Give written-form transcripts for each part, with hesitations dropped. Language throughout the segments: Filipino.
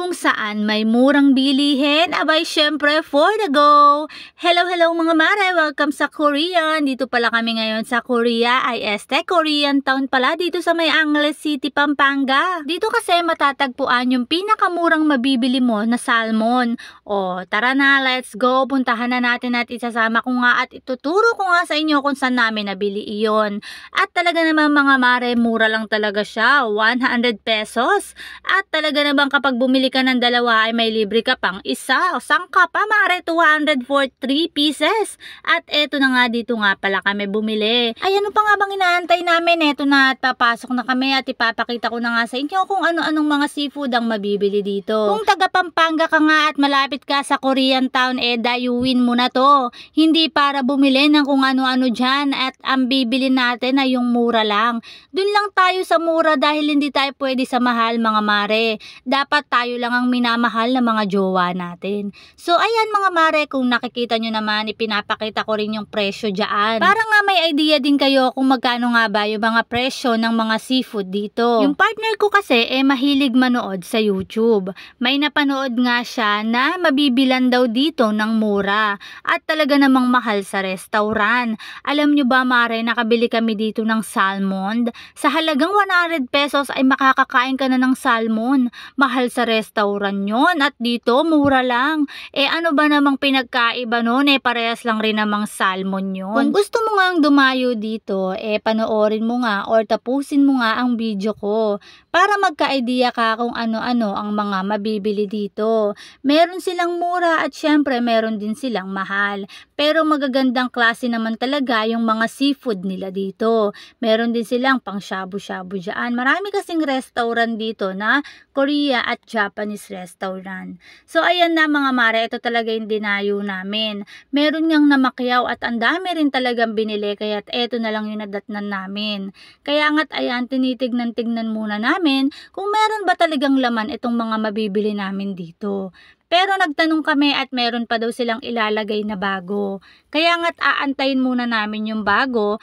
kung saan may murang bilihin, abay syempre for the go! Hello mga mare! Welcome sa Korean! Dito pala kami ngayon sa Korea, ay Korean Town pala dito sa may Angeles City, Pampanga. Dito kasi matatagpuan yung pinakamurang mabibili mo na salmon. O tara na, let's go! Puntahan na natin at isasama ko nga at ituturo ko nga sa inyo kung saan namin nabili iyon. At talaga naman mga mare, mura lang talaga siya, 100 pesos. At talaga naman kapag bumili ka ng dalawa ay may libre ka pang isa. O sangka pa mare, 200 for 3 pieces. At eto na nga, dito nga pala kami bumili. Ay ano pa nga bang inaantay namin? Eto na at papasok na kami at ipapakita ko na nga sa inyo kung ano-anong mga seafood ang mabibili dito. Kung taga Pampanga ka nga at malapit ka sa Korean Town, dayuin mo na to. Hindi para bumili ng kung ano-ano dyan at ang bibili natin ay yung mura lang. Dun lang tayo sa mura dahil hindi tayo pwede sa mahal mga mare. Dapat tayo lang ang minamahal na mga jowa natin. So ayan mga mare, kung nakikita nyo naman, ipinapakita ko rin yung presyo dyan. Para nga may idea din kayo kung magkano nga ba yung mga presyo ng mga seafood dito. Yung partner ko kasi mahilig manood sa YouTube. May napanood nga siya na mabibilan daw dito ng mura at talaga namang mahal sa restaurant. Alam nyo ba mare, nakabili kami dito ng salmon. Sa halagang 100 pesos ay makakakain ka na ng salmon. Mahal sa restaurant yon at dito mura lang. Ano ba namang pinagkaiba nun? Parehas lang rin namang salmon yon. Kung gusto mo nga dumayo dito, panoorin mo nga or tapusin mo nga ang video ko para magka-idea ka kung ano-ano ang mga mabibili dito. Meron silang mura at syempre meron din silang mahal. Pero magagandang klase naman talaga yung mga seafood nila dito. Meron din silang pang shabu-shabu dyan. Marami kasing restaurant dito na Korea at Japanese restaurant. So ayan na mga mare, ito talaga yung dinayo namin. Meron ngang namakyaw at ang dami rin talagang binili, kaya eto na lang yung nadatnan namin. Kaya nga't ayan, tinitignan-tignan muna namin kung meron ba talagang laman itong mga mabibili namin dito. Pero nagtanong kami at meron pa daw silang ilalagay na bago. Kaya nga't aantayin muna namin yung bago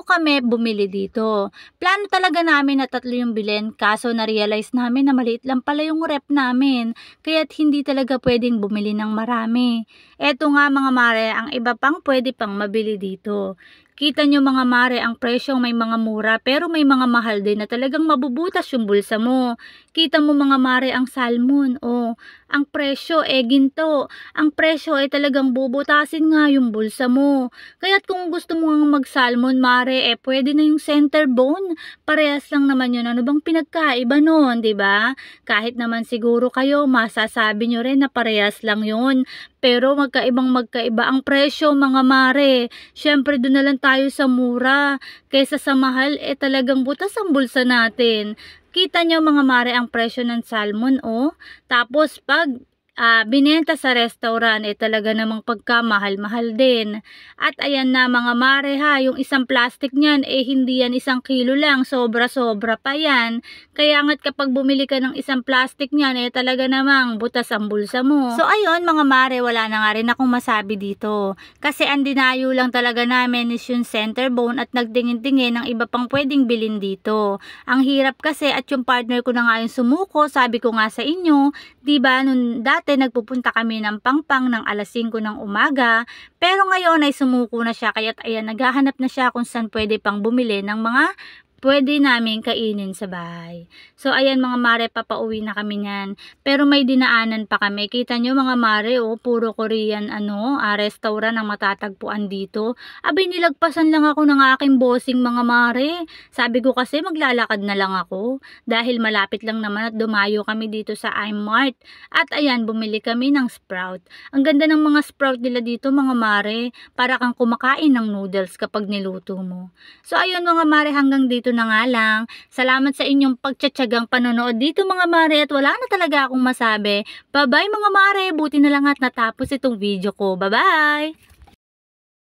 kami bumili dito. Plano talaga namin na 3 yung bilhin, kaso na-realize namin na maliit lang pala yung rep namin. Kaya't hindi talaga pwedeng bumili ng marami. Eto nga mga mare, ang iba pang pwede pang mabili dito. Kita nyo mga mare, ang presyong may mga mura pero may mga mahal din na talagang mabubutas yung bulsa mo. Kita mo mga mare ang salmon, ang presyo ginto. Ang presyo talagang bubutasin nga yung bulsa mo. Kaya't kung gusto mo nga mag-salmon mare, pwede na yung center bone. Parehas lang naman yun. Ano bang pinagkaiba nun, 'di ba? Kahit naman siguro kayo masasabi nyo rin na parehas lang yun. Pero magkaiba ang presyo mga mare. Syempre doon na lang tayo sa mura. Kaysa sa mahal, talagang butas ang bulsa natin. Kita nyo mga mare ang presyo ng salmon, Tapos pag binenta sa restaurant, talaga namang pagkamahal-mahal din. At ayan na mga mare ha, yung isang plastic niyan, hindi yan 1 kilo lang, sobra-sobra pa yan. Kaya nga't kapag bumili ka ng isang plastic niyan, talaga namang butas ang bulsa mo. So ayun mga mare, wala na nga rin akong masabi dito. Kasi ang dinayo lang talaga namin is yung center bone at nagtingin-tingin ng iba pang pwedeng bilhin dito. Ang hirap kasi at yung partner ko na nga yung sumuko, sabi ko nga sa inyo, diba nung dati nagpupunta kami ng Pangpang ng alas 5 ng umaga, pero ngayon ay sumuko na siya, kaya't ayan, naghahanap na siya kung saan pwede pang bumili ng mga pwede namin kainin sa bahay. So ayan mga mare, papauwi na kami niyan. Pero may dinaanan pa kami. Kita nyo mga mare, puro Korean restaurant ang matatagpuan dito. Abay nilagpasan lang ako ng aking bossing mga mare. Sabi ko kasi maglalakad na lang ako dahil malapit lang naman at dumayo kami dito sa iMart. At ayan, bumili kami ng Sprout. Ang ganda ng mga Sprout nila dito mga mare. Para kang kumakain ng noodles kapag niluto mo. So ayun mga mare, hanggang dito na nga lang. Salamat sa inyong pagtsatsagang panonood dito mga mare at wala na talaga akong masabi. Bye bye mga mare, buti na lang at natapos itong video ko. Bye bye!